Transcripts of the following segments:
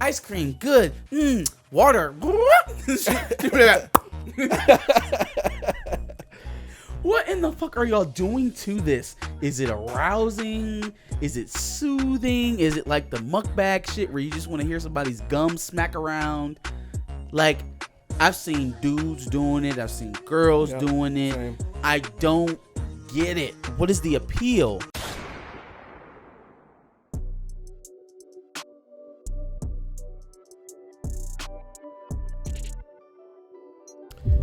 Ice cream, good. Water. What in the fuck are y'all doing to this? Is it arousing? Is it soothing? Is it like the mukbang shit where you just want to hear somebody's gum smack around? Like, I've seen dudes doing it. I've seen girls doing it. Same. I don't get it. What is the appeal?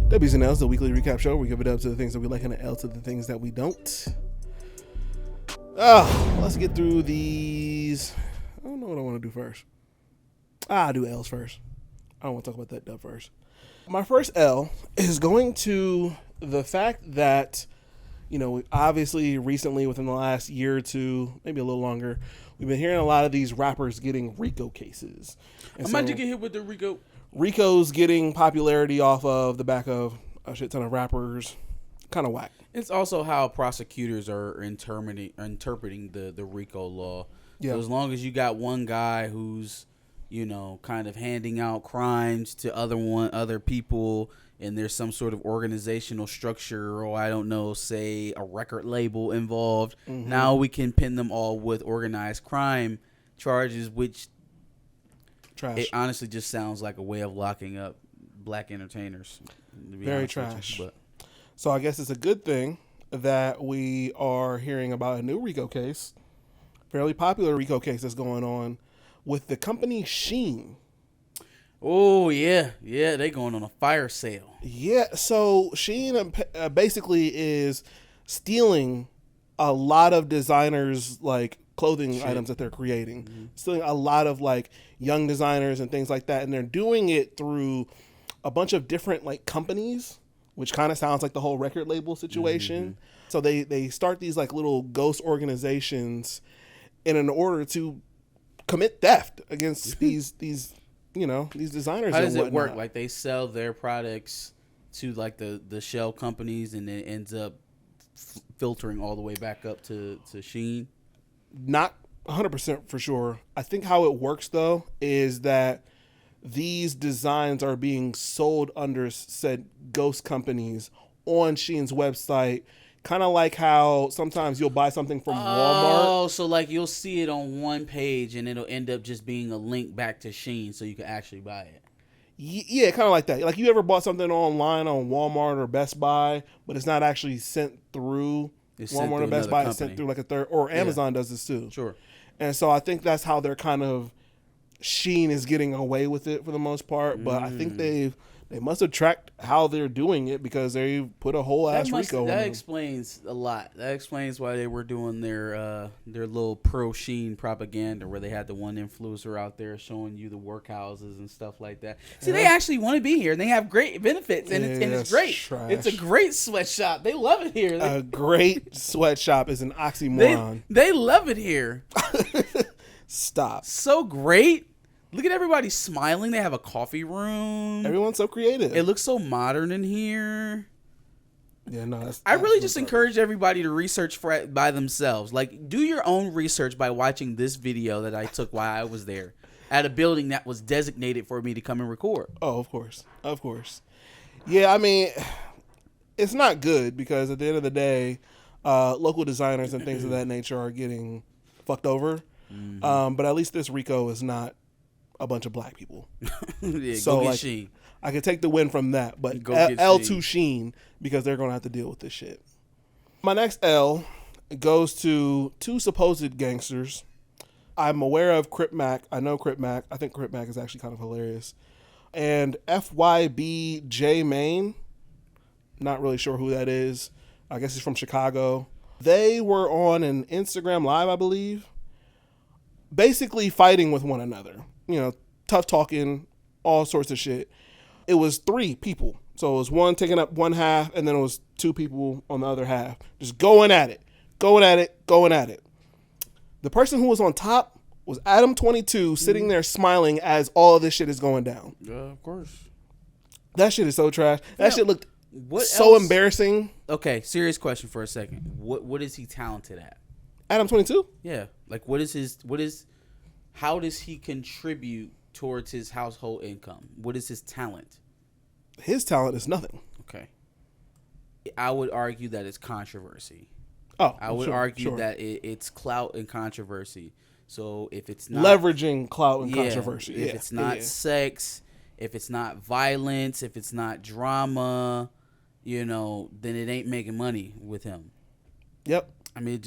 W's and L's, the weekly recap show. We give it up to the things that we like and the L to the things that we don't. Let's get through these. I don't know what I want to do first. I'll do L's first. I don't want to talk about that dub first. My first L is going to the fact that, you know, obviously recently within the last year or two, maybe a little longer, we've been hearing a lot of these rappers getting RICO cases. And How'd you get hit with the RICO? RICO's getting popularity off of the back of a shit ton of rappers. Kind of whack. It's also how prosecutors are interpreting the RICO law. Yeah. So as long as you got one guy who's, you know, kind of handing out crimes to other people, and there's some sort of organizational structure, or I don't know, say a record label involved, now we can pin them all with organized crime charges, which Trash. it honestly just sounds like a way of locking up black entertainers. Very trash. So I guess it's a good thing that we are hearing about a new RICO case, fairly popular RICO case that's going on with the company Shein. Oh, yeah. Yeah, they going on a fire sale. Yeah, so Shein basically is stealing a lot of designers' like clothing items that they're creating. Stealing a lot of like young designers and things like that, and they're doing it through a bunch of different like companies, which kind of sounds like the whole record label situation. So they start these like little ghost organizations in order to commit theft against these you know, these designers. How does and it work? whatnot. Like they sell their products to like the shell companies, and it ends up filtering all the way back up to Shein? Not 100% for sure. I think how it works though is that these designs are being sold under said ghost companies on Shein's website, kind of like how sometimes you'll buy something from Walmart. Oh, so like you'll see it on one page and it'll end up just being a link back to Shein so you can actually buy it. Yeah, kind of like that. Like you ever bought something online on Walmart or Best Buy, but it's not actually sent through Walmart or Best Buy. It's sent through like a third, or Amazon does this too. Sure. And so I think that's how they're kind of, Shein is getting away with it for the most part. But I think they must have tracked how they're doing it, because they put a whole ass RICO on them. That explains a lot. That explains why they were doing their little pro Shein propaganda, where they had the one influencer out there showing you the workhouses and stuff like that. See, they actually want to be here, and they have great benefits, and it's great. Trash. It's a great sweatshop. They love it here. A great sweatshop is an oxymoron. They love it here. Stop. So great. Look at everybody smiling. They have a coffee room. Everyone's so creative. It looks so modern in here. Yeah, no. I really just encourage everybody to research by themselves. Like, do your own research by watching this video that I took while I was there at a building that was designated for me to come and record. Oh, of course. Of course. Yeah, I mean, it's not good, because at the end of the day, local designers and things of that nature are getting fucked over. But at least this RICO is not a bunch of black people. Yeah, so go get like, Shein. I could take the win from that, but Go get L to Shein, because they're going to have to deal with this shit. My next L goes to two supposed gangsters. I'm aware of Crip Mac. I know Crip Mac. I think Crip Mac is actually kind of hilarious. And FYBJ Maine. Not really sure who that is. I guess he's from Chicago. They were on an Instagram Live, I believe, basically fighting with one another. You know, tough talking, all sorts of shit. It was three people. So it was one taking up one half, and then it was two people on the other half. Just going at it. The person who was on top was Adam22, sitting there smiling as all of this shit is going down. Yeah, of course. That shit is so trash. That shit looked so embarrassing. Okay, serious question for a second. What is he talented at? Adam22? Yeah. Like, how does he contribute towards his household income? What is his talent? His talent is nothing. Okay. I would argue that it's controversy. Oh, I would argue that it's clout and controversy. So if it's not leveraging clout and controversy, if it's not sex, if it's not violence, if it's not drama, then it ain't making money with him. Yep. I mean,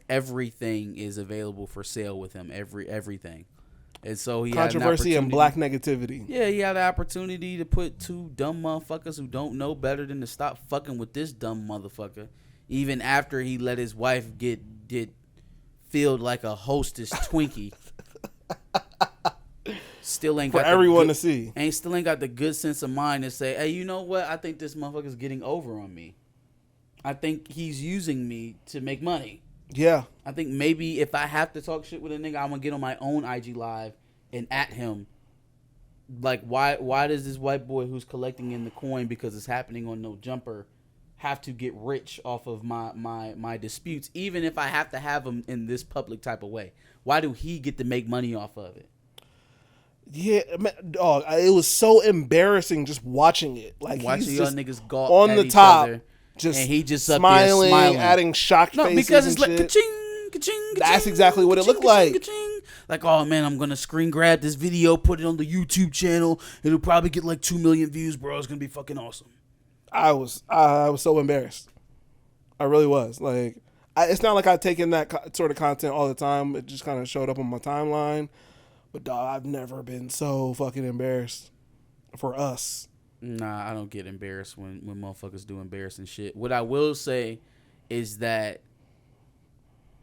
everything is available for sale with him. Everything. And so he controversy and black negativity. Yeah, he had the opportunity to put two dumb motherfuckers who don't know better than to stop fucking with this dumb motherfucker. Even after he let his wife get filled like a Hostess Twinkie. Still ain't got for everyone to see. Still ain't got the good sense of mind to say, hey, you know what? I think this motherfucker's getting over on me. I think he's using me to make money. Yeah. I think maybe if I have to talk shit with a nigga, I'm gonna get on my own IG live and at him. Like, why does this white boy who's collecting in the coin because it's happening on No Jumper have to get rich off of my disputes, even if I have to have them in this public type of way? Why do he get to make money off of it? Yeah, dog, it was so embarrassing just watching it. Like, watching y'all niggas gawk on at the each top, other, just and he just smiling, up there smiling, adding shocked faces. Because it's and like shit. ka-ching, ka-ching, That's ka-ching, exactly what it looked ka-ching, like. ka-ching. Like, oh man, I'm gonna screen grab this video, put it on the YouTube channel. It'll probably get like 2 million views, bro. It's gonna be fucking awesome. I was so embarrassed. I really was. Like, it's not like I've taken that sort of content all the time. It just kind of showed up on my timeline. But dog, I've never been so fucking embarrassed for us. Nah, I don't get embarrassed when motherfuckers do embarrassing shit. What I will say is that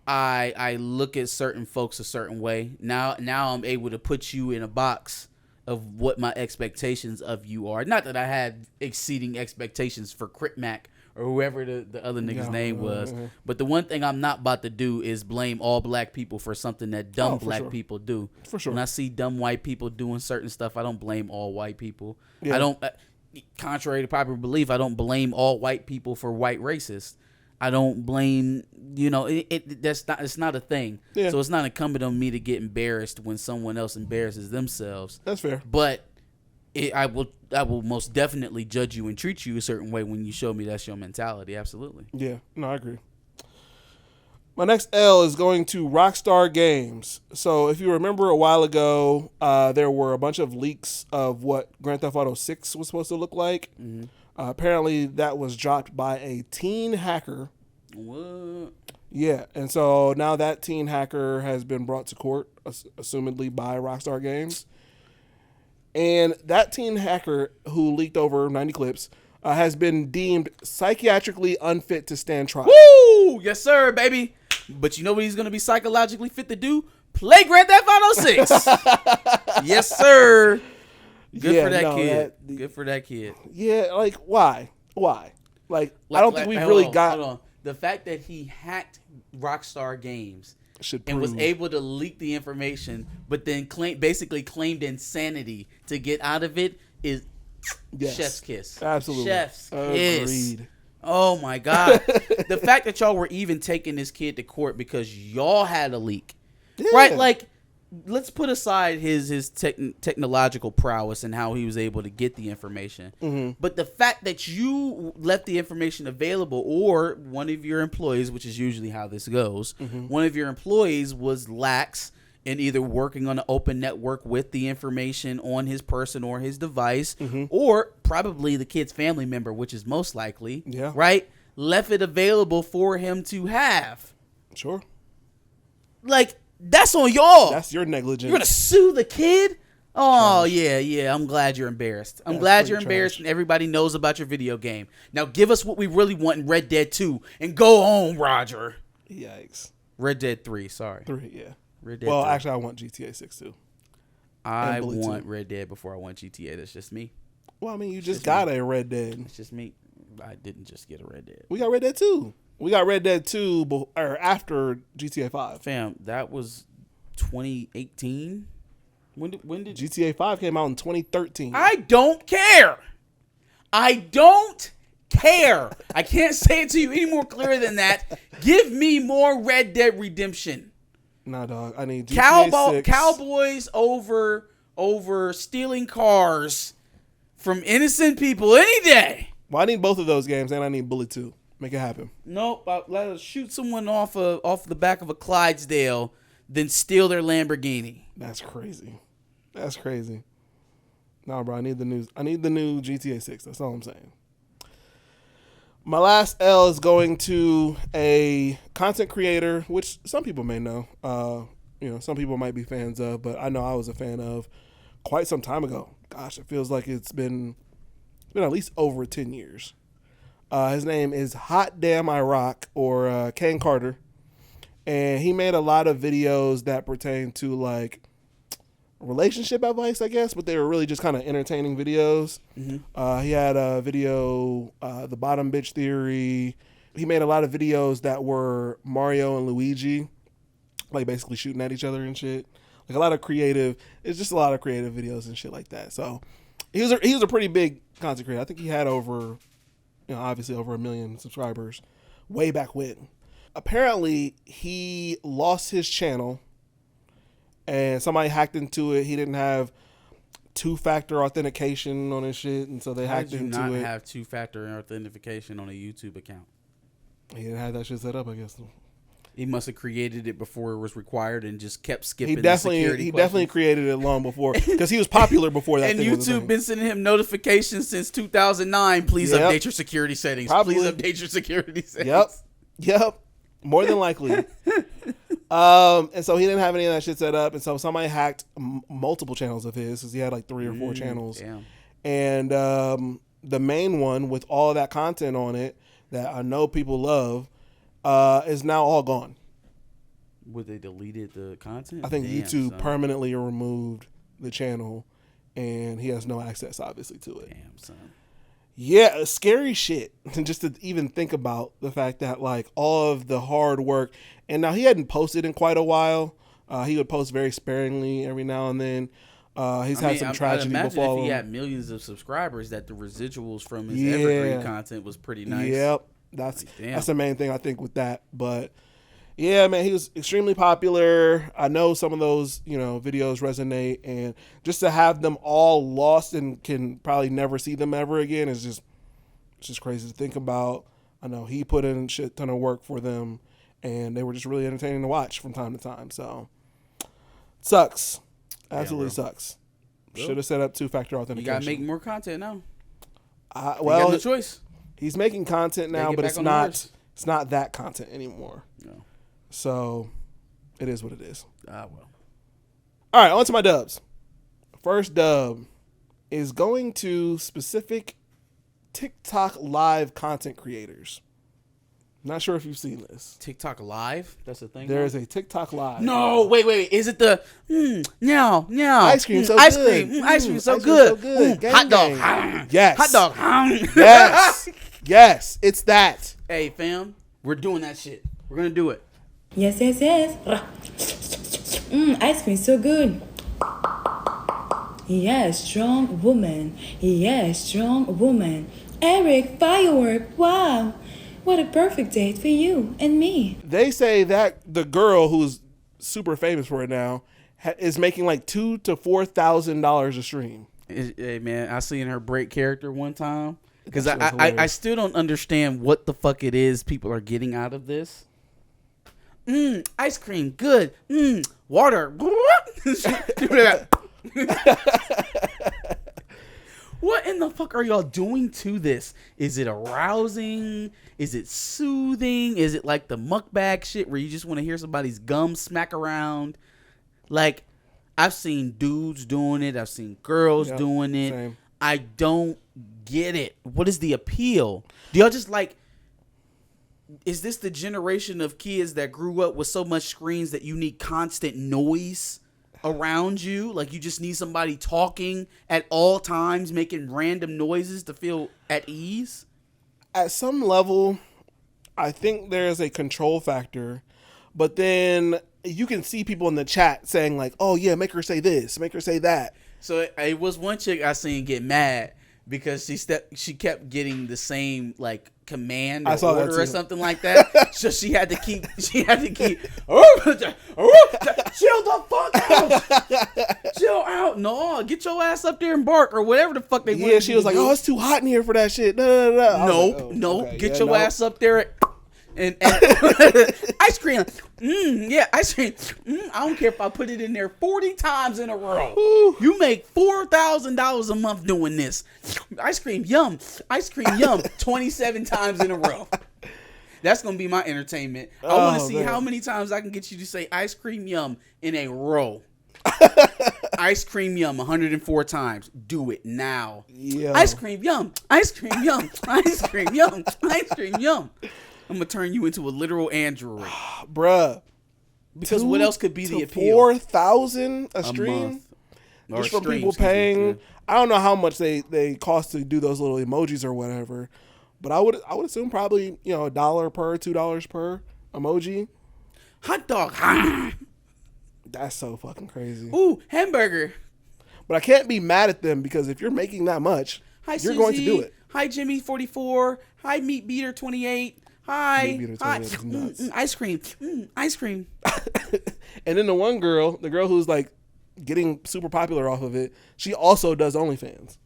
I look at certain folks a certain way. Now I'm able to put you in a box of what my expectations of you are. Not that I had exceeding expectations for Crip Mac or whoever the other nigga's name was. But the one thing I'm not about to do is blame all black people for something that dumb black people do. For sure. When I see dumb white people doing certain stuff, I don't blame all white people. Yeah. I don't, contrary to popular belief, I don't blame all white people for white racists. I don't blame, it's not a thing. Yeah. So it's not incumbent on me to get embarrassed when someone else embarrasses themselves. That's fair. But I will most definitely judge you and treat you a certain way when you show me that's your mentality. Absolutely. Yeah. No, I agree. My next L is going to Rockstar Games. So if you remember a while ago, there were a bunch of leaks of what Grand Theft Auto 6 was supposed to look like. Mm-hmm. Apparently that was dropped by a teen hacker. What? Yeah. And so now that teen hacker has been brought to court, assumedly by Rockstar Games. And that teen hacker who leaked over 90 clips has been deemed psychiatrically unfit to stand trial. Woo! Yes, sir, baby. But you know what he's going to be psychologically fit to do? Play Grand Theft Auto 6. Yes, sir. Good for that kid. Good for that kid. Yeah, like, why? Like I don't think we've really got... Hold on. The fact that he hacked Rockstar Games and was able to leak the information, but then basically claimed insanity to get out of it is chef's kiss. Absolutely. Chef's kiss. Agreed. Oh, my God. The fact that y'all were even taking this kid to court because y'all had a leak. Yeah. Right? Like, let's put aside his technological prowess and how he was able to get the information. Mm-hmm. But the fact that you left the information available, or one of your employees, which is usually how this goes, one of your employees was lax in either working on an open network with the information on his person or his device, or probably the kid's family member, which is most likely, right? Left it available for him to have. Sure. Like, that's on y'all. That's your negligence. You're going to sue the kid? Oh, yeah. I'm glad you're embarrassed. I'm glad you're embarrassed and everybody knows about your video game. Now give us what we really want in Red Dead 2 and go home, Roger. Yikes. Red Dead 3, sorry. 3, yeah. Red Dead 3. Actually, I want GTA 6 too. I want Red Dead before I want GTA. That's just me. Well, I mean, you just got a Red Dead. It's just me. I didn't just get a Red Dead. We got Red Dead 2. We got Red Dead 2 after GTA 5. Fam, that was 2018. When did GTA 5 came out in 2013? I don't care. I can't say it to you any more clear than that. Give me more Red Dead Redemption. Nah, dog. I need GTA 6. Cowboys over over stealing cars from innocent people any day. Well, I need both of those games, and I need Bullet 2. Make it happen. Nope. Let us shoot someone off the back of a Clydesdale, then steal their Lamborghini. That's crazy. That's crazy. Nah, bro, I need the new GTA 6. That's all I'm saying. My last L is going to a content creator, which some people may know. Some people might be fans of, but I know I was a fan of quite some time ago. Gosh, it feels like it's been at least over 10 years. His name is Hot Damn I Rock, or Kane Carter. And he made a lot of videos that pertain to like relationship advice, I guess, but they were really just kind of entertaining videos. Mm-hmm. He had a video, The Bottom Bitch Theory. He made a lot of videos that were Mario and Luigi, like basically shooting at each other and shit. Like a lot of creative videos and shit like that. So he was a pretty big content creator. I think he had obviously over 1 million subscribers way back when. Apparently he lost his channel and somebody hacked into it. He didn't have 2-factor authentication on his shit, and so they hacked into it. How did you not have 2-factor authentication on a YouTube account? He didn't have that shit set up, I guess. He must have created it before it was required and just kept skipping. He definitely created it long before, because he was popular before that. And YouTube been sending him notifications since 2009. Please update your security settings. Probably. Please update your security settings. Yep. More than likely. And so he didn't have any of that shit set up, and so somebody hacked multiple channels of his, because he had like 3 or 4 channels. Damn. And the main one with all of that content on it that I know people love is now all gone. Would they deleted the content? I think YouTube permanently removed the channel, and he has no access, obviously, to it. Damn, son. Yeah, scary shit. Just to even think about the fact that like all of the hard work, and now he hadn't posted in quite a while. He would post very sparingly every now and then. Had some tragedy before him. If he had millions of subscribers, that the residuals from his evergreen content was pretty nice. Yep, that's the main thing I think with that. But yeah, man, he was extremely popular. I know some of those, videos resonate, and just to have them all lost and can probably never see them ever again is just crazy to think about. I know he put in a shit ton of work for them, and they were just really entertaining to watch from time to time. So, sucks. Absolutely sucks. Should have set up 2-factor authentication. You gotta make more content now. Well, you got no choice. He's making content now, but it's not that content anymore. No. So, it is what it is. Well. All right, on to my dubs. First dub is going to specific TikTok live content creators. Not sure if you've seen this. TikTok live? That's the thing. There is a TikTok live. No, wait. Is it the no? Ice cream so ice good. Cream, ice cream so good. Hot dog. Yes. Hot dog. Yes. Yes. It's that. Hey, fam, we're doing that shit. We're gonna do it. Yes. Ice cream so good. Yes, strong woman. Yes, strong woman. Eric, firework. Wow. What a perfect date for you and me. They say that the girl who's super famous for it now is making like $2,000 to $4,000 a stream. Hey, man, I seen her break character one time because I still don't understand what the fuck it is people are getting out of this. Ice cream, good. Water. What in the fuck are y'all doing to this? Is it arousing? Is it soothing? Is it like the mukbang shit where you just want to hear somebody's gum smack around? Like, I've seen dudes doing it. I've seen girls doing it. Same. I don't get it. What is the appeal? Do y'all just like... Is this the generation of kids that grew up with so much screens that you need constant noise around you? Like you just need somebody talking at all times, making random noises to feel at ease? At some level, I think there's a control factor, but then you can see people in the chat saying like, oh yeah, make her say this, make her say that. So it was one chick I seen get mad because she kept getting the same like command I or saw that order or too. something like that. So she had to keep chill the fuck out. Chill out. No, get your ass up there and bark or whatever the fuck they wanted. Yeah, she was like, "Oh, it's too hot in here for that shit." Nope. Get your ass up there and ice cream. Ice cream. I don't care if I put it in there 40 times in a row. Ooh. You make $4,000 a month doing this. Ice cream, yum. Ice cream, yum. 27 times in a row. That's going to be my entertainment. I want to see how many times I can get you to say ice cream, yum in a row. Ice cream, yum 104 times. Do it now. Yeah. Ice cream, yum. Ice cream, yum. Ice cream, yum. Ice cream, yum. I'm going to turn you into a literal android. Bruh. Because what else could be the appeal? 4,000 a stream? Month. Or Just from stream, people excuse me, paying. yeah. I don't know how much they cost to do those little emojis or whatever. But I would assume probably, $1 per, $2 per emoji. Hot dog. That's so fucking crazy. Ooh, hamburger. But I can't be mad at them because if you're making that much, Hi, you're Susie. going to do it. Hi, Jimmy 44. Hi, Meat Beater 28. Hi. Meat Beater 28 is nuts. Ice cream. Ice cream. And then the one girl, the girl who's like getting super popular off of it, she also does OnlyFans.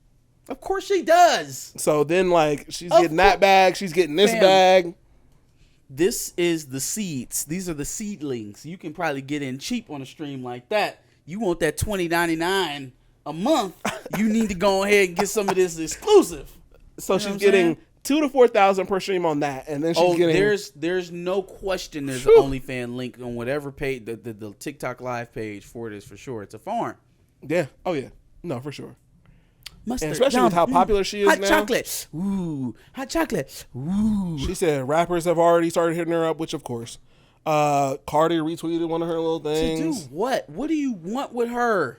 Of course she does. So then like she's getting that bag, she's getting this bag. This is the seeds. These are the seedlings. You can probably get in cheap on a stream like that. You want that $20.99 a month, you need to go ahead and get some of this exclusive. So she's getting 2,000 to 4,000 per stream on that, and then she's getting. There's no question. There's an OnlyFans link on whatever page the TikTok live page for this for sure. It's a farm. Yeah. Oh yeah. No, for sure. Mustard, and especially with how popular she is hot now. chocolate. Ooh, hot chocolate. Ooh. She said rappers have already started hitting her up, which of course, Cardi retweeted one of her little things. To do what? What do you want with her?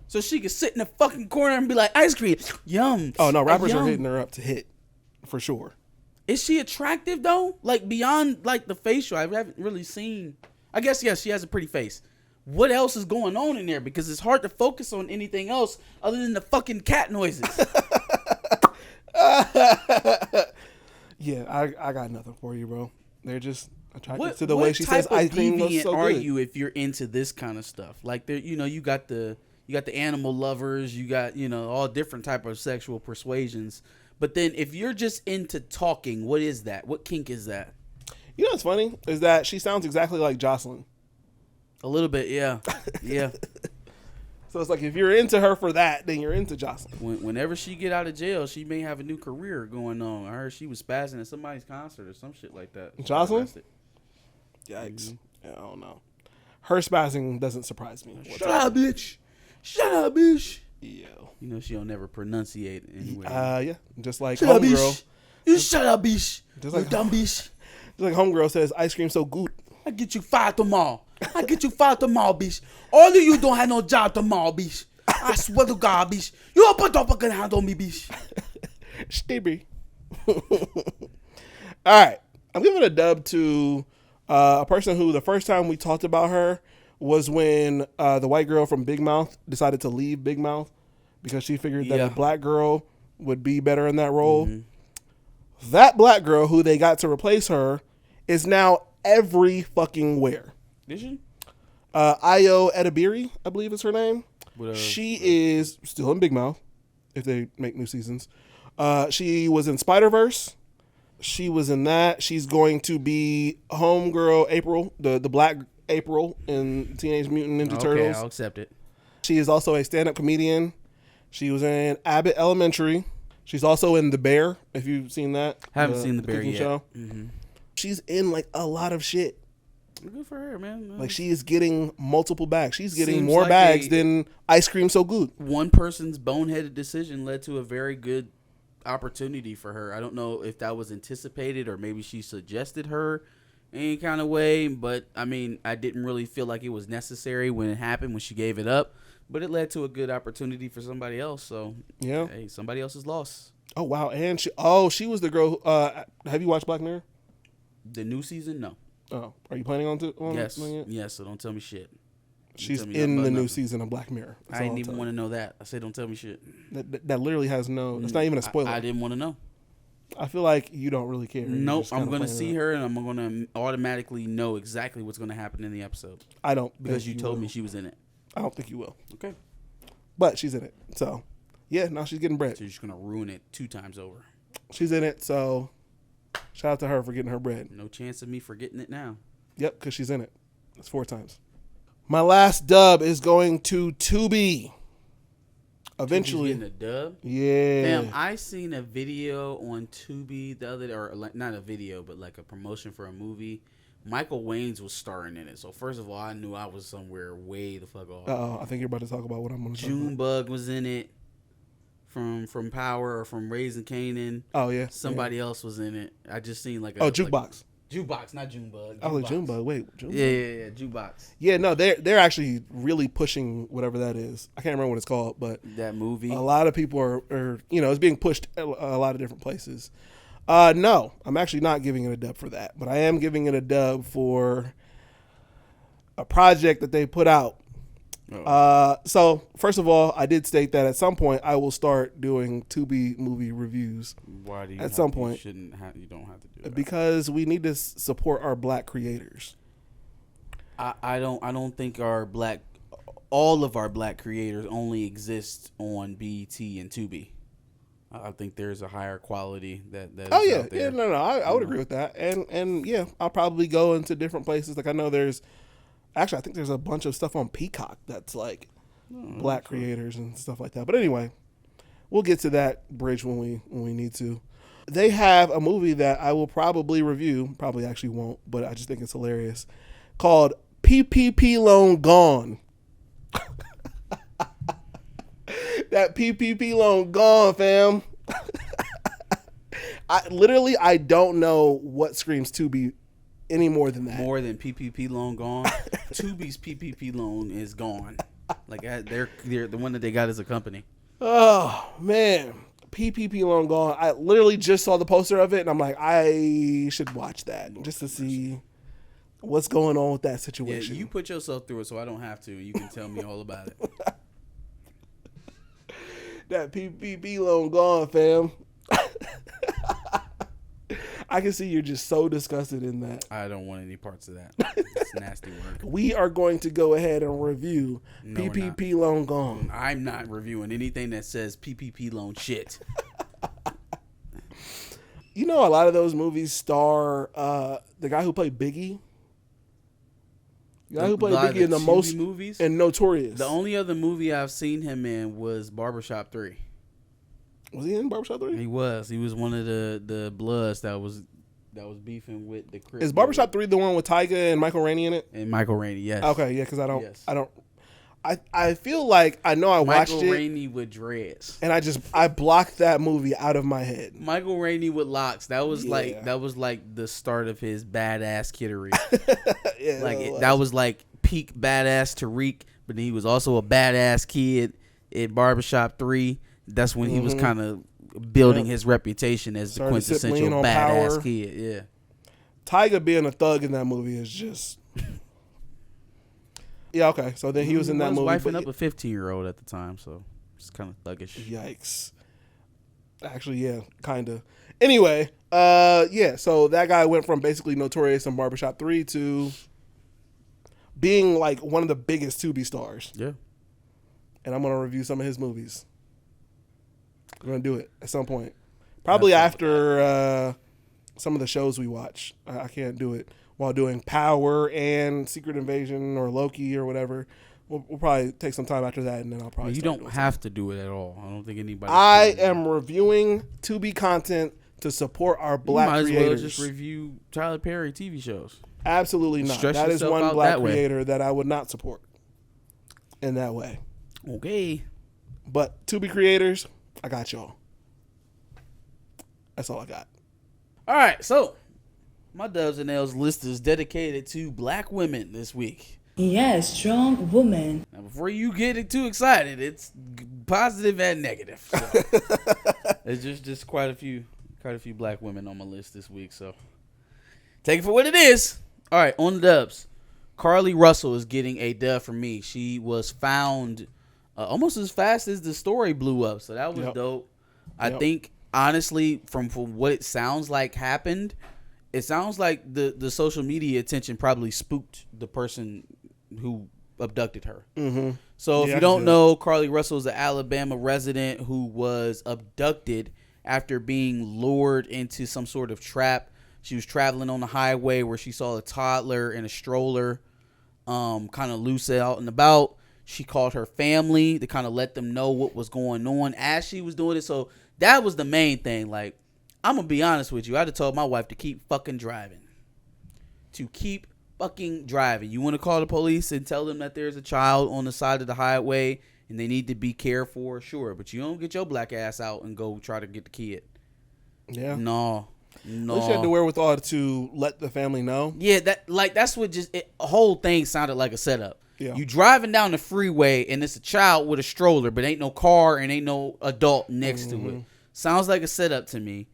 So she can sit in the fucking corner and be like, ice cream, yum. Oh no, rappers yum. are hitting her up to hit, for sure. Is she attractive though? Like beyond like the facial, I haven't really seen. I guess yes, she has a pretty face. What else is going on in there? Because it's hard to focus on anything else other than the fucking cat noises. Yeah, I got nothing for you, bro. They're just attracted to the way she what type says ice of cream goes deviant so are good. you if you're into this kind of stuff? Like there, you got the animal lovers, you got all different type of sexual persuasions. But then if you're just into talking, what is that? What kink is that? You know what's funny is that she sounds exactly like Jocelyn. A little bit, yeah, yeah. So it's like if you're into her for that, then you're into Jocelyn. Whenever she get out of jail, she may have a new career going on. I heard she was spazzing at somebody's concert or some shit like that. Jocelyn? Yikes. Mm-hmm. Yeah, I don't know. Her spazzing doesn't surprise me. Shut up, bitch. Shut up, bitch. Yo. She don't never pronunciate anyway. Yeah. Just like Shut up, Homegirl. bitch. You shut up, bitch. Just You like- dumb bitch. Just like Homegirl says, ice cream so good. I get you fired tomorrow. I get you fired tomorrow, bitch. All of you don't have no job tomorrow, bitch. I swear to God, bitch. You don't put up a gun hand on me, bitch. Stibby. All right. I'm giving a dub to a person who the first time we talked about her was when the white girl from Big Mouth decided to leave Big Mouth because she figured that a black girl would be better in that role. Mm-hmm. That black girl who they got to replace her is now every fucking where. Did she? Ayo Edebiri, I believe is her name. She is still in Big Mouth if they make new seasons. She was in Spider-Verse. She was in that. She's going to be Homegirl April, the black April in Teenage Mutant Ninja Turtles. Okay, I'll accept it. She is also a stand-up comedian. She was in Abbott Elementary. She's also in The Bear, if you've seen that. Haven't seen The Bear cooking yet. show. Mm-hmm. She's in like a lot of shit. Good for her, man. Like she is getting multiple bags. She's getting Seems more like bags than ice cream so good. One person's boneheaded decision led to a very good opportunity for her. I don't know if that was anticipated or maybe she suggested her in any kind of way, but I mean, I didn't really feel like it was necessary when it happened, when she gave it up, but it led to a good opportunity for somebody else. So yeah, hey, somebody else's loss. Oh wow, and she was the girl. Have you watched Black Mirror? The new season, no. Oh, are you planning on Yes. So don't tell me shit. She's tell me in nothing the about new nothing. season of Black Mirror. That's I all didn't I'll even tell want to know that. I said, don't tell me shit. you. That literally has no. It's not even a spoiler. I didn't want to know. I feel like you don't really care. You're Nope. just I'm kinda going to playing see it up. her, and I'm going to automatically know exactly what's going to happen in the episode I don't because think you told will. me she was in it. I don't think you will, Okay. but she's in it. So yeah, now she's getting bread. So you're just going to ruin it 2 times over. She's in it. So shout out to her for getting her bread. No chance of me forgetting it now. Yep, because she's in it. That's 4 times. My last dub is going to Tubi. Eventually, Tubi's getting a dub. yeah. Damn, I seen a video on Tubi the other day, or like not a video, but like a promotion for a movie. Michael Wayans was starring in it. So first of all, I knew I was somewhere way the fuck off. Uh-oh, I think you're about to talk about what I'm going to talk about. Junebug was in it from Power or from Raising Canaan. Oh yeah. Somebody else was in it. I just seen like Jukebox. Like, Jukebox, not Junebug. Oh, like Junebug. Wait, Junebug. Yeah, Jukebox. Yeah, no, they're actually really pushing whatever that is. I can't remember what it's called, but That movie. a lot of people are it's being pushed a lot of different places. No, I'm actually not giving it a dub for that, but I am giving it a dub for a project that they put out. So first of all, I did state that at some point I will start doing Tubi movie reviews. Why do you? At some point, you don't have to do that. because we need to support our black creators. I don't think all of our black creators only exist on BET and Tubi. I think there's a higher quality that is out there. No, I would agree with that, and yeah, I'll probably go into different places. Like I know I think there's a bunch of stuff on Peacock that's like black creators and stuff like that. But anyway, we'll get to that bridge when we need to. They have a movie that I will probably review, probably actually won't, but I just think it's hilarious, called PPP Loan Gone. That PPP loan gone, fam. I don't know what screams Tubi any more than that. More than PPP loan gone. Tubi's PPP loan is gone. Like they're the one that they got as a company. Oh man, PPP loan gone. I literally just saw the poster of it, and I'm like, I should watch that just to see what's going on with that situation. Yeah, you put yourself through it, so I don't have to. You can tell me all about it. That PPP loan gone, fam. I can see you're just so disgusted in that. I don't want any parts of that. It's nasty work. We are going to go ahead and review PPP loan gone. I'm not reviewing anything that says PPP loan shit. You know, a lot of those movies star the guy who played Biggie. The guy who played Biggie in the most movies and Notorious. The only other movie I've seen him in was Barbershop 3. Was he in Barbershop 3? He was one of the Bloods that was beefing with the crib. Is Barbershop 3 the one with Tyga and Michael Rainey in it? And Michael Rainey, yes. Okay, yeah, because I feel like I know I watched it. Michael Rainey with dreads. And I blocked that movie out of my head. Michael Rainey with locks. That was like the start of his badass kiddery. Yeah, that was like peak badass Tariq, but then he was also a badass kid at Barbershop 3. That's when he was kind of building his reputation as the quintessential badass power. kid. Yeah. Tyga being a thug in that movie is just. Yeah, okay. So then he was in that movie. He was wifing up a 15-year-old at the time, so it's kind of thuggish. Yikes. Actually, yeah, kind of. Anyway, yeah, so that guy went from basically Notorious in Barbershop 3 to being like one of the biggest Tubi stars. Yeah. And I'm going to review some of his movies. We're going to do it at some point. Probably after some of the shows we watch. I can't do it while doing Power and Secret Invasion or Loki or whatever. We'll probably take some time after that, and then I'll probably. You don't have to do it at all. I don't think anybody. I am reviewing Tubi content to support our black creators. You might as well just review Tyler Perry TV shows. Absolutely not. That is one black creator that I would not support in that way. Okay. But Tubi creators, I got y'all. That's all I got. All right, so my Dubs and L's list is dedicated to black women this week. Yes, strong woman. Now, before you get too excited, it's positive and negative. So. There's just quite a few black women on my list this week. So take it for what it is. All right, on the Dubs, Carly Russell is getting a dub from me. She was found almost as fast as the story blew up, so that was dope. I think honestly, from what it sounds like happened, it sounds like the social media attention probably spooked the person who abducted her. Mm-hmm. So if you don't know, Carly Russell is an Alabama resident who was abducted after being lured into some sort of trap. She was traveling on the highway where she saw a toddler in a stroller, kind of loose out and about. She called her family to kind of let them know what was going on as she was doing it. So that was the main thing. Like, I'm going to be honest with you. I'd have told my wife to keep fucking driving. To keep fucking driving. You want to call the police and tell them that there's a child on the side of the highway and they need to be cared for? Sure. But you don't get your black ass out and go try to get the kid. Yeah. No. At least you had the wherewithal to let the family know. Yeah, that's what the whole thing sounded like a setup. Yeah. You driving down the freeway and it's a child with a stroller, but ain't no car and ain't no adult next to it. Sounds like a setup to me.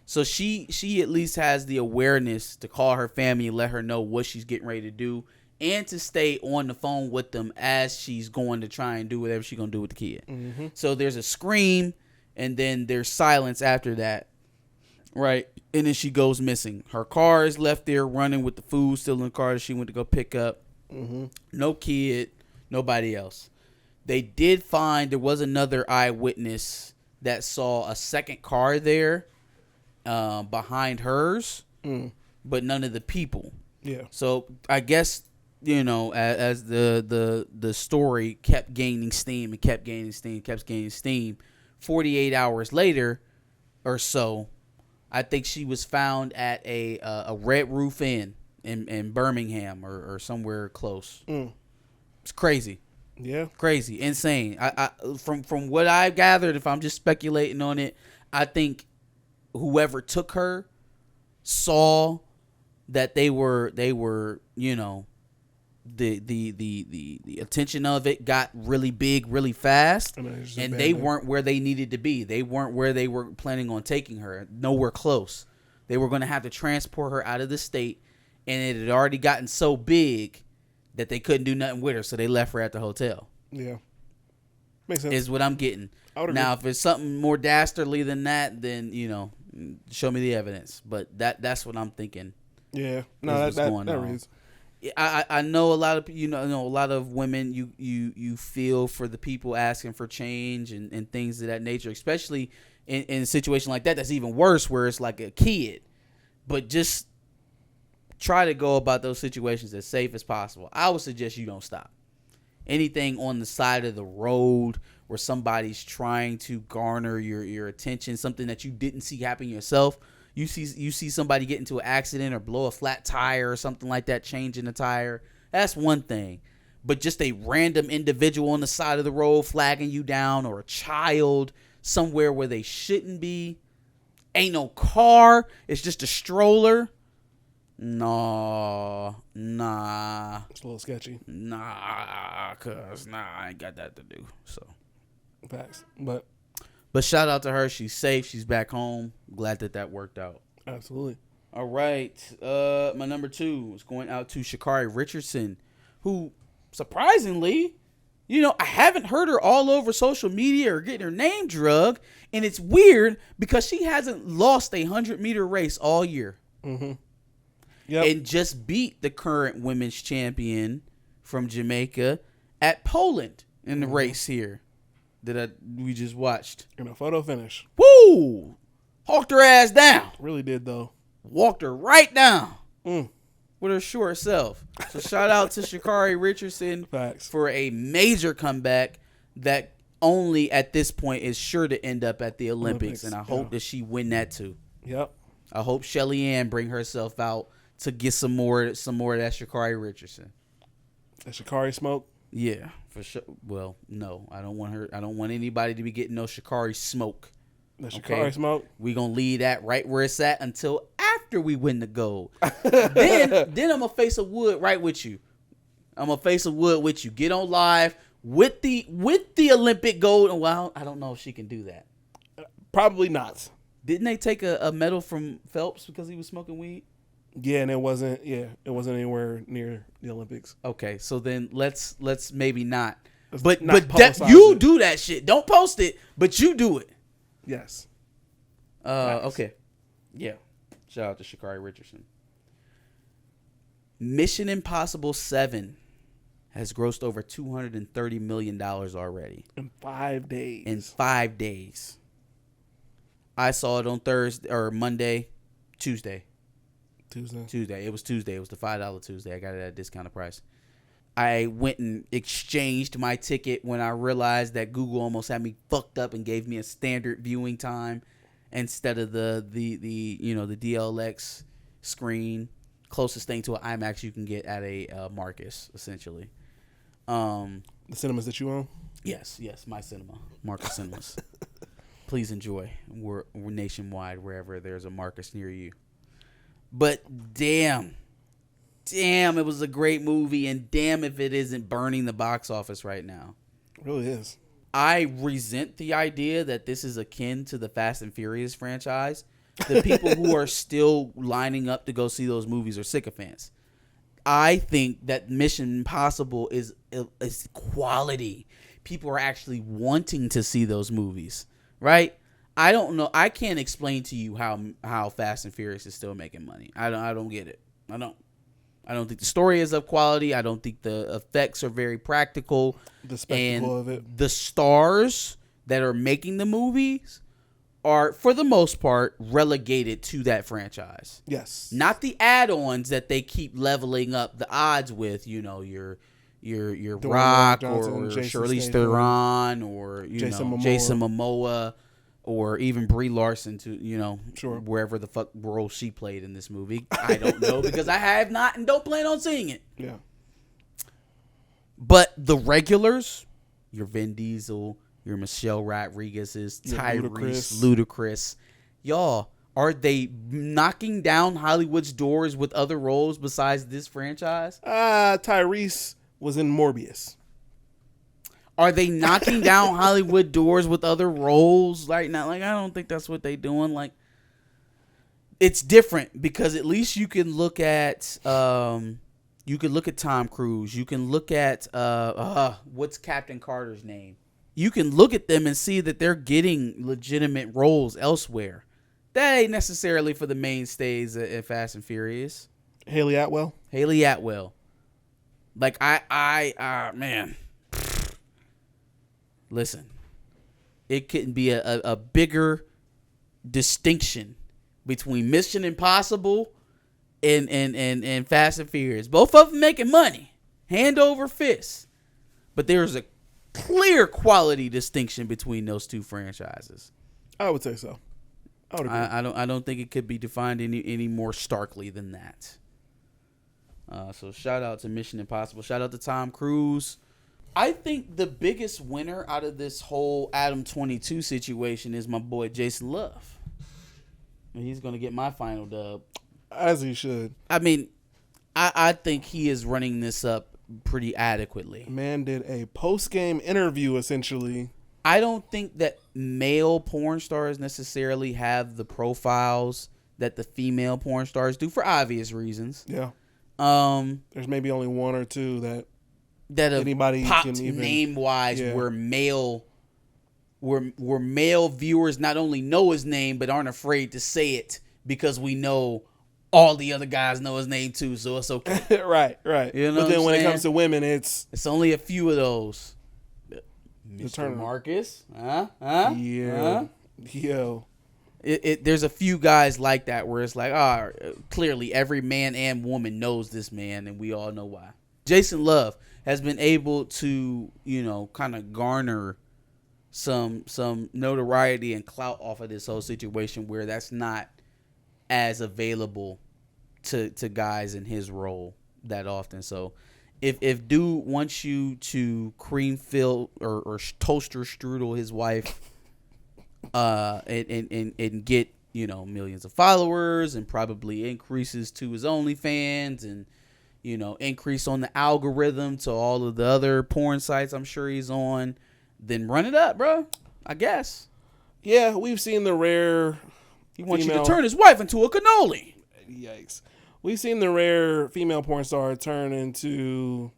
So she at least has the awareness to call her family and let her know what she's getting ready to do, and to stay on the phone with them as she's going to try and do whatever she's going to do with the kid. Mm-hmm. So there's a scream, and then there's silence after that. Right. And then she goes missing. Her car is left there running with the food still in the car that she went to go pick up. Mm-hmm. No kid, nobody else. They did find there was another eyewitness that saw a second car there behind hers, but none of the people. Yeah. So I guess, you know, as the story kept gaining steam and kept gaining steam, 48 hours later or so, I think she was found at a Red Roof Inn in Birmingham or somewhere close. It's crazy. Yeah. Crazy. Insane. I from what I've gathered, if I'm just speculating on it, I think whoever took her saw that they were, you know, the attention of it got really big really fast, and they weren't where they needed to be. They weren't where they were planning on taking her. Nowhere close. They were going to have to transport her out of the state, and it had already gotten so big that they couldn't do nothing with her, so they left her at the hotel. Yeah. Makes sense. Is what I'm getting. Now, if it's something more dastardly than that, then, you know, show me the evidence. But that's what I'm thinking. Yeah. No, that reads. I know a lot of, you know, a lot of women, you feel for the people asking for change and things of that nature, especially in a situation like that. That's even worse, where it's like a kid. But just try to go about those situations as safe as possible. I would suggest you don't stop. Anything on the side of the road where somebody's trying to garner your attention, something that you didn't see happen yourself. You see somebody get into an accident or blow a flat tire or something like that, changing the tire. That's one thing. But just a random individual on the side of the road flagging you down, or a child somewhere where they shouldn't be. Ain't no car. It's just a stroller. Nah. It's a little sketchy. I ain't got that to do. So, facts. But shout out to her. She's safe. She's back home. Glad that worked out. Absolutely. All right. My number 2 is going out to Shacarri Richardson, who surprisingly, you know, I haven't heard her all over social media or getting her name drug. And it's weird because she hasn't lost a 100-meter race all year. Mm-hmm. Yep. And just beat the current women's champion from Jamaica at Poland in the race here that we just watched. In a photo finish. Woo! Hawked her ass down. Really did, though. Walked her right down with her short self. So shout out to Shacarri Richardson for a major comeback that only at this point is sure to end up at the Olympics. And I hope that she win that too. Yep. I hope Shelly Ann bring herself out to get some more of that Shacarri Richardson. That Shacarri smoke? Yeah, for sure. Well, no, I don't want her. I don't want anybody to be getting no Shacarri smoke. The Shacarri smoke? We gonna leave that right where it's at until after we win the gold. then I'm gonna face a wood right with you. I'm gonna face a wood with you. Get on live with the Olympic gold. Well, I don't know if she can do that. Probably not. Didn't they take a medal from Phelps because he was smoking weed? Yeah, and it wasn't anywhere near the Olympics. Okay, so then let's maybe not. Let's But not you publicize it. do that shit. Don't post it, but you do it. Yes. Nice. Okay. Yeah. Shout out to Shacarri Richardson. Mission Impossible 7 has grossed over $230 million already. In 5 days. In 5 days. I saw it on Tuesday. Tuesday. It was Tuesday. It was the $5 Tuesday. I got it at a discounted price. I went and exchanged my ticket when I realized that Google almost had me fucked up and gave me a standard viewing time instead of the DLX screen, closest thing to an IMAX you can get at a Marcus, essentially. The cinemas that you own? Yes, my cinema, Marcus Cinemas. Please enjoy. We're nationwide, wherever there's a Marcus near you. But damn, it was a great movie, and damn if it isn't burning the box office right now. It really is. I resent the idea that this is akin to the Fast and Furious franchise. The people who are still lining up to go see those movies are sycophants. I think that Mission Impossible is quality. People are actually wanting to see those movies, right? I don't know. I can't explain to you how Fast and Furious is still making money. I don't get it. I don't think the story is of quality. I don't think the effects are very practical. The spectacle of it. The stars that are making the movies are, for the most part, relegated to that franchise. Yes. Not the add-ons that they keep leveling up the odds with. You know, your Rock or Charlize Theron or Jason Momoa. Or even Brie Larson wherever the fuck role she played in this movie. I don't know because I have not and don't plan on seeing it. Yeah. But the regulars, your Vin Diesel, your Michelle Rodriguez's, Tyrese, Ludacris, y'all, are they knocking down Hollywood's doors with other roles besides this franchise? Tyrese was in Morbius. Are they knocking down Hollywood doors with other roles right now? Like, I don't think that's what they doing. Like, it's different because at least you can look at Tom Cruise. You can look at what's Captain Carter's name? You can look at them and see that they're getting legitimate roles elsewhere. That ain't necessarily for the mainstays at Fast and Furious. Haley Atwell. Like man. Listen, it couldn't be a bigger distinction between Mission Impossible and Fast and Furious. Both of them making money, hand over fist. But there's a clear quality distinction between those two franchises. I would say so. I would agree. I don't think it could be defined any more starkly than that. So shout out to Mission Impossible. Shout out to Tom Cruise. I think the biggest winner out of this whole Adam 22 situation is my boy Jason Love. And he's going to get my final dub. As he should. I mean, I think he is running this up pretty adequately. Man did a post-game interview, essentially. I don't think that male porn stars necessarily have the profiles that the female porn stars do for obvious reasons. Yeah. There's maybe only one or two that anybody popped can even name wise where male viewers not only know his name but aren't afraid to say it because we know all the other guys know his name too, so it's okay. right. You know but then when it comes to women, it's only a few of those. Mr. Marcus, Yo. There's a few guys like that where it's like, clearly every man and woman knows this man, and we all know why. Jason Love has been able to, kind of garner some notoriety and clout off of this whole situation where that's not as available to guys in his role that often. So if dude wants you to cream fill or toaster strudel his wife and get millions of followers and probably increases to his OnlyFans and increase on the algorithm to all of the other porn sites I'm sure he's on, then run it up, bro. I guess. Yeah, we've seen the rare. He wants you to turn his wife into a cannoli. Yikes. We've seen the rare female porn star turn into,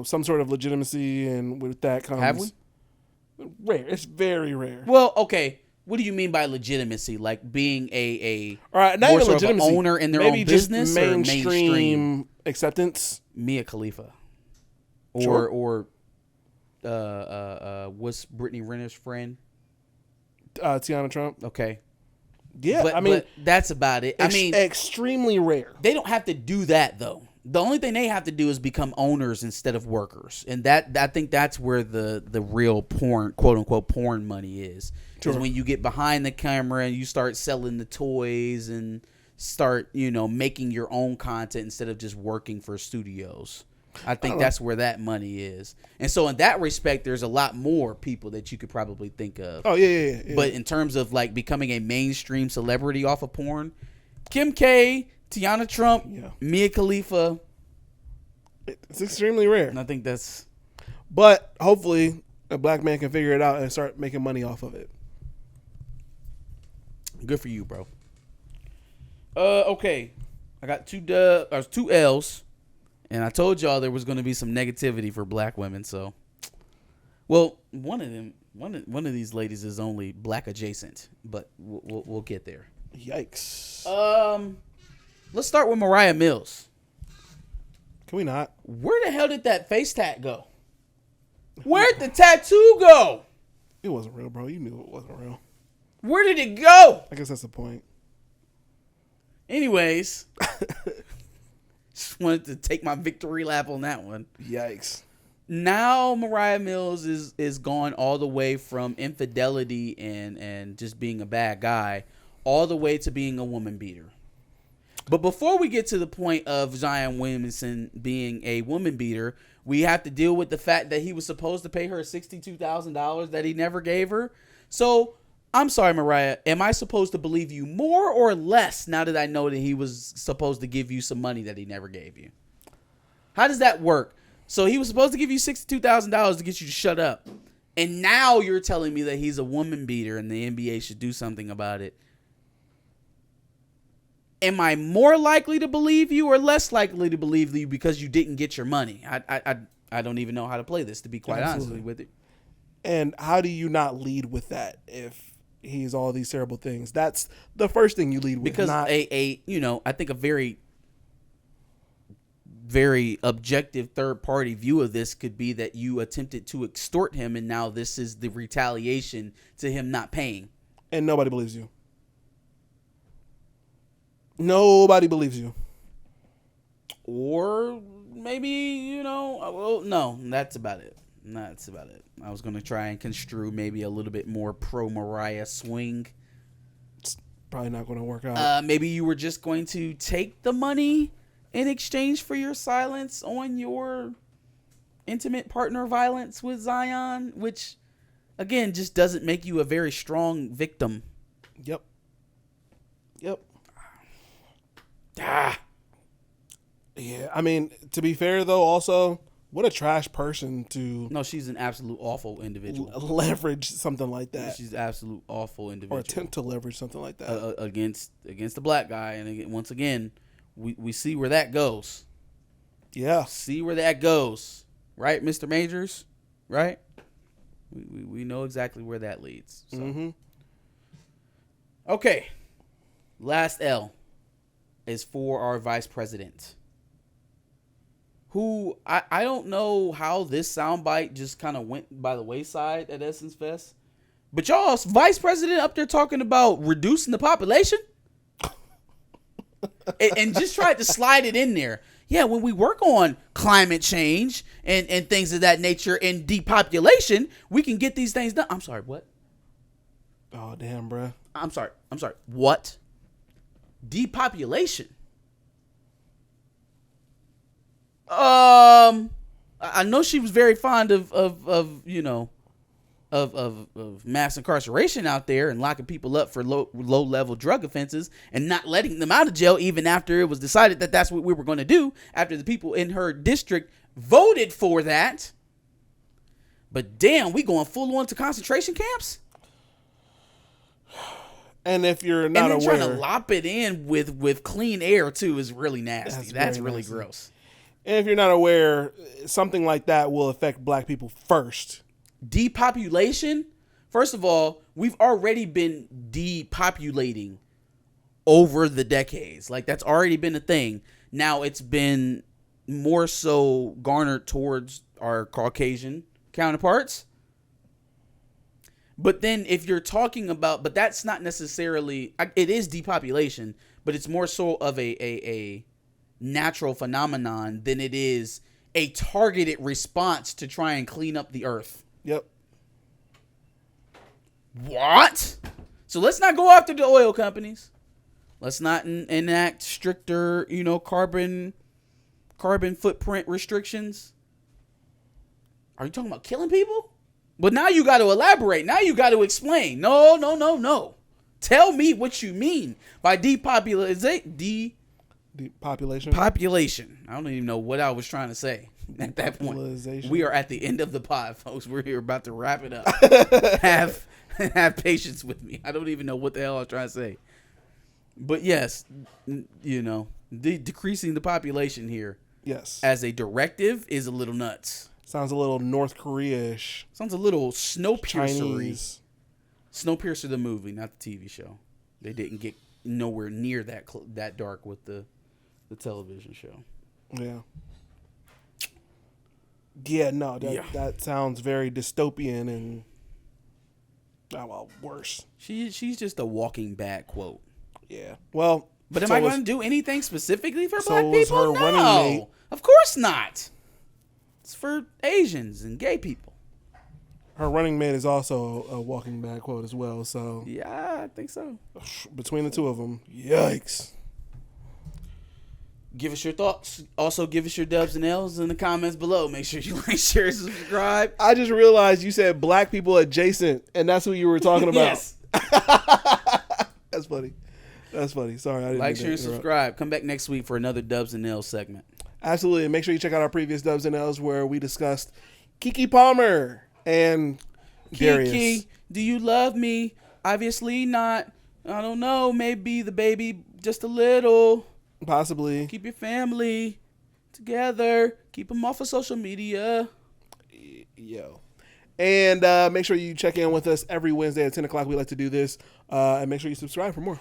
some sort of legitimacy, and with that comes... Have we? Rare. It's very rare. Well, okay. What do you mean by legitimacy? Like being a all right, not more even sort of an legitimacy. owner in their Maybe own just business, mainstream, or mainstream acceptance. Mia Khalifa, Sure. or what's Brittany Renner's friend? Tiana Trump. Okay, Yeah, but that's about it. Extremely rare. They don't have to do that though. The only thing they have to do is become owners instead of workers, and I think that's where the real porn, quote unquote, porn money is. Because when you get behind the camera and you start selling the toys and start making your own content instead of just working for studios, I think that's where that money is. And so in that respect, there's a lot more people that you could probably think of. Oh yeah. But in terms of like becoming a mainstream celebrity off of porn, Kim K, Tiana Trump, Mia Khalifa. It's extremely rare. And I think that's... But hopefully a black man can figure it out and start making money off of it. Good for you, bro. Okay. I got two L's. And I told y'all there was going to be some negativity for black women, so... Well, one of these ladies is only black adjacent, but we'll get there. Yikes. Let's start with Moriah Mills. Can we not? Where the hell did that face tat go? Where'd the tattoo go? It wasn't real, bro. You knew it wasn't real. Where did it go? I guess that's the point. Anyways, just wanted to take my victory lap on that one. Yikes. Now Moriah Mills is gone all the way from infidelity and just being a bad guy all the way to being a woman beater. But before we get to the point of Zion Williamson being a woman beater, we have to deal with the fact that he was supposed to pay her $62,000 that he never gave her. So, I'm sorry, Moriah. Am I supposed to believe you more or less now that I know that he was supposed to give you some money that he never gave you? How does that work? So, he was supposed to give you $62,000 to get you to shut up. And now you're telling me that he's a woman beater and the NBA should do something about it. Am I more likely to believe you or less likely to believe you because you didn't get your money? I don't even know how to play this, to be quite honest with it. And how do you not lead with that if he's all these terrible things? That's the first thing you lead with. Because I think a very, very objective third party view of this could be that you attempted to extort him and now this is the retaliation to him not paying. And nobody believes you. Nobody believes you. Or maybe, well, no, that's about it. That's about it. I was going to try and construe maybe a little bit more pro-Moriah swing. It's probably not going to work out. Maybe you were just going to take the money in exchange for your silence on your intimate partner violence with Zion, which, again, just doesn't make you a very strong victim. Yep. Ah. Yeah, I mean, to be fair, though, also, what a trash person to... No, she's an absolute awful individual. Leverage something like that. She's an absolute awful individual. Or attempt to leverage something like that. Against the black guy. And again, once again, we see where that goes. Yeah. See where that goes. Right, Mr. Majors? Right? We know exactly where that leads. So. Mm-hmm. Okay. Last L is for our vice president, who I don't know how this soundbite just kind of went by the wayside at Essence Fest, but y'all's vice president up there talking about reducing the population and just tried to slide it in there. Yeah, when we work on climate change and things of that nature and depopulation, we can get these things done. I'm sorry, what? Oh, damn, bruh. I'm sorry. What? Depopulation. I know she was very fond of mass incarceration out there and locking people up for low level drug offenses and not letting them out of jail even after it was decided that that's what we were going to do after the people in her district voted for that. But damn, we going full on to concentration camps? And if you're And not then aware, trying to lop it in with clean air too is really nasty. That's very really nasty. gross. and if you're not aware, something like that will affect black people first. Depopulation. First of all, we've already been depopulating over the decades. Like that's already been a thing. Now it's been more so garnered towards our Caucasian counterparts. But then if you're talking about, but that's not necessarily, it is depopulation, but it's more so of a natural phenomenon than it is a targeted response to try and clean up the earth. Yep. What? So let's not go after the oil companies. Let's not enact stricter, carbon footprint restrictions. Are you talking about killing people? But now you got to elaborate. Now you got to explain. No. Tell me what you mean by depopulation. Population. I don't even know what I was trying to say at that point. We are at the end of the pod, folks. We're here about to wrap it up. Have patience with me. I don't even know what the hell I was trying to say. But yes, decreasing the population here. Yes. As a directive is a little nuts. Sounds a little North Korea-ish. Sounds a little Snowpiercer-y. Chinese. Snowpiercer the movie, not the TV show. They didn't get nowhere near that dark with the television show. Yeah. Yeah, no, that sounds very dystopian and worse. She's just a Walking Bad quote. Yeah. Well, but am I going to do anything specifically for black was people? her running mate. No, of course not. It's for Asians and gay people. Her running mate is also a Walking Bad quote as well. So yeah, I think so. Between the two of them, yikes. Give us your thoughts. Also, give us your dubs and L's in the comments below. Make sure you like, share, and subscribe. I just realized you said black people adjacent, and that's who you were talking about. Yes. That's funny. Sorry, I didn't like, share, and subscribe. Come back next week for another Dubs and L's segment. Absolutely. Make sure you check out our previous Dubs and L's where we discussed Keke Palmer and Darius. Keke, do you love me? Obviously not. I don't know. Maybe the baby just a little. Possibly. Keep your family together. Keep them off of social media. Yo. And make sure you check in with us every Wednesday at 10 o'clock. We like to do this. And make sure you subscribe for more.